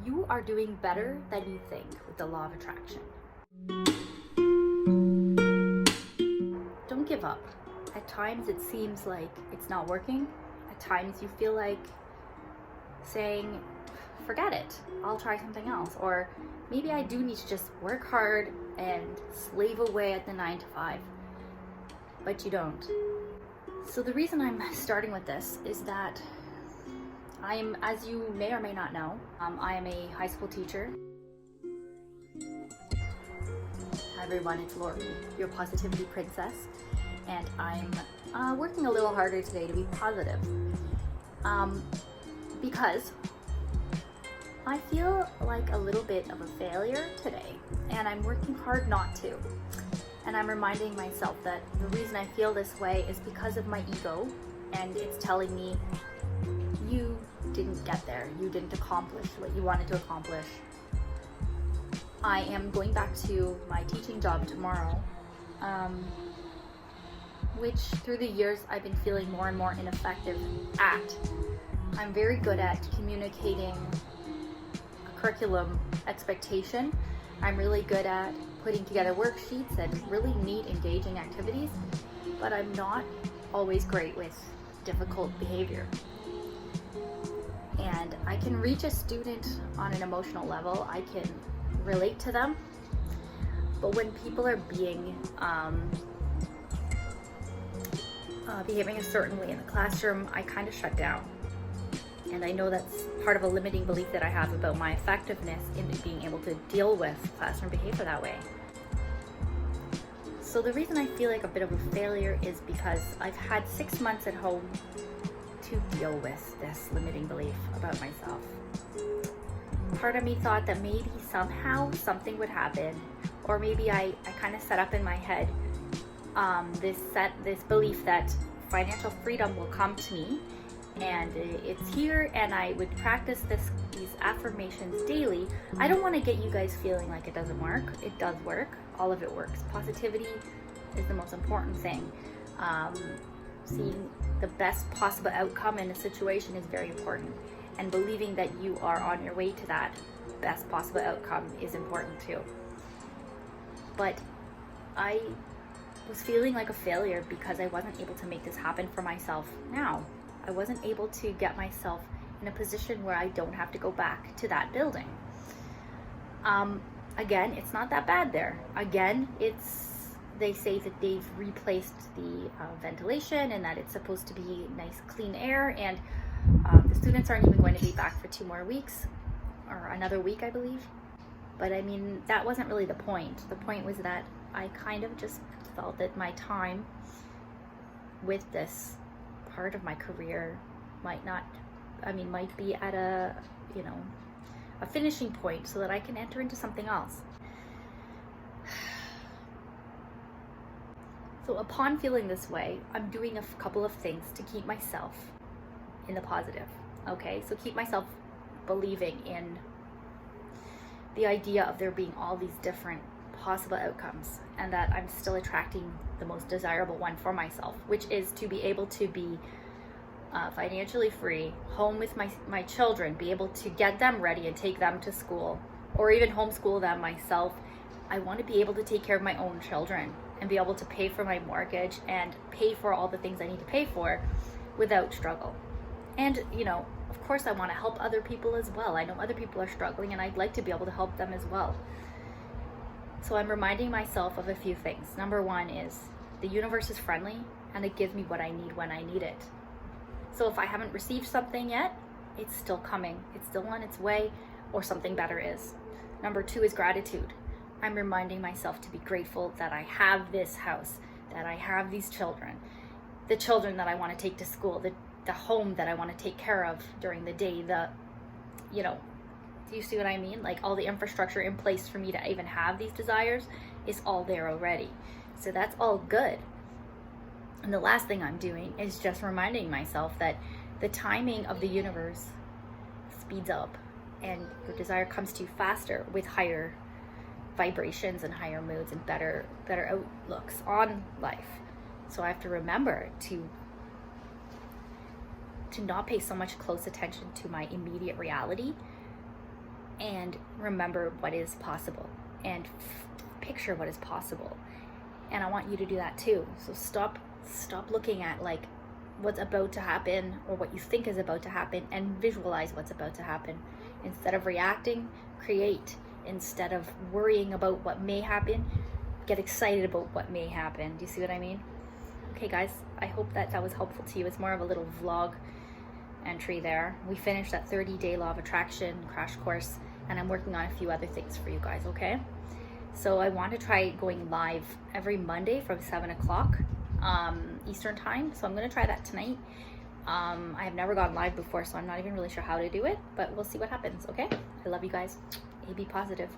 You are doing better than you think with the law of attraction. Don't give up. At times it seems like it's not working. At times you feel like saying, forget it, I'll try something else. Or maybe I do need to just work hard and slave away at the 9 to 5. But you don't. So the reason I'm starting with this is that I'm, as you may or may not know, I am a high school teacher. Hi everyone, it's Lori, your positivity princess, and I'm working a little harder today to be positive because I feel like a little bit of a failure today, and I'm working hard not to. And I'm reminding myself that the reason I feel this way is because of my ego, and it's telling me, you didn't get there, you didn't accomplish what you wanted to accomplish. I am going back to my teaching job tomorrow, which through the years I've been feeling more and more ineffective at. I'm very good at communicating a curriculum expectation. I'm really good at putting together worksheets and really neat, engaging activities, but I'm not always great with difficult behavior. And I can reach a student on an emotional level, I can relate to them, but when people are behaving a certain way in the classroom, I kind of shut down. And I know that's part of a limiting belief that I have about my effectiveness in being able to deal with classroom behavior that way. So the reason I feel like a bit of a failure is because I've had 6 months at home to deal with this limiting belief about myself. Part of me thought that maybe somehow something would happen, or maybe I kind of set up in my head this belief that financial freedom will come to me, and it's here, and I would practice these affirmations daily. I don't want to get you guys feeling like it doesn't work. It does work. All of it works. Positivity is the most important thing. Seeing the best possible outcome in a situation is very important, and believing that you are on your way to that best possible outcome is important too. But I was feeling like a failure because I wasn't able to make this happen for myself now. I wasn't able to get myself in a position where I don't have to go back to that building. Again, it's not that bad there. Again, they say that they've replaced the ventilation and that it's supposed to be nice, clean air, and the students aren't even going to be back for 2 more weeks, or another week, I believe. But I mean, that wasn't really the point. The point was that I kind of just felt that my time with this part of my career might be at a finishing point so that I can enter into something else. So upon feeling this way, I'm doing a couple of things to keep myself in the positive. Okay, so keep myself believing in the idea of there being all these different possible outcomes, and that I'm still attracting the most desirable one for myself, which is to be able to be financially free, home with my children, be able to get them ready and take them to school, or even homeschool them myself. I want to be able to take care of my own children and be able to pay for my mortgage and pay for all the things I need to pay for without struggle. And of course I want to help other people as well. I know other people are struggling, and I'd like to be able to help them as well. So I'm reminding myself of a few things. Number one is the universe is friendly, and it gives me what I need when I need it. So if I haven't received something yet, it's still coming. It's still on its way, or something better is. Number two is gratitude. I'm reminding myself to be grateful that I have this house, that I have these children, the children that I want to take to school, the home that I want to take care of during the day, do you see what I mean? Like, all the infrastructure in place for me to even have these desires is all there already. So that's all good. And the last thing I'm doing is just reminding myself that the timing of the universe speeds up, and your desire comes to you faster with higher vibrations and higher moods and better outlooks on life. So I have to remember to not pay so much close attention to my immediate reality, and remember what is possible, and picture what is possible. And I want you to do that too. So stop looking at like what's about to happen or what you think is about to happen, and visualize what's about to happen. Instead of reacting, create. Instead of worrying about what may happen, get excited about what may happen. Do you see what I mean? Okay guys, I hope that was helpful to you. It's more of a little vlog entry there. We finished that 30-day law of attraction crash course, and I'm working on a few other things for you guys, okay? So I want to try going live every Monday from 7 o'clock Eastern time. So I'm going to try that tonight. I have never gone live before, so I'm not even really sure how to do it, but we'll see what happens, okay? I love you guys. Be positive.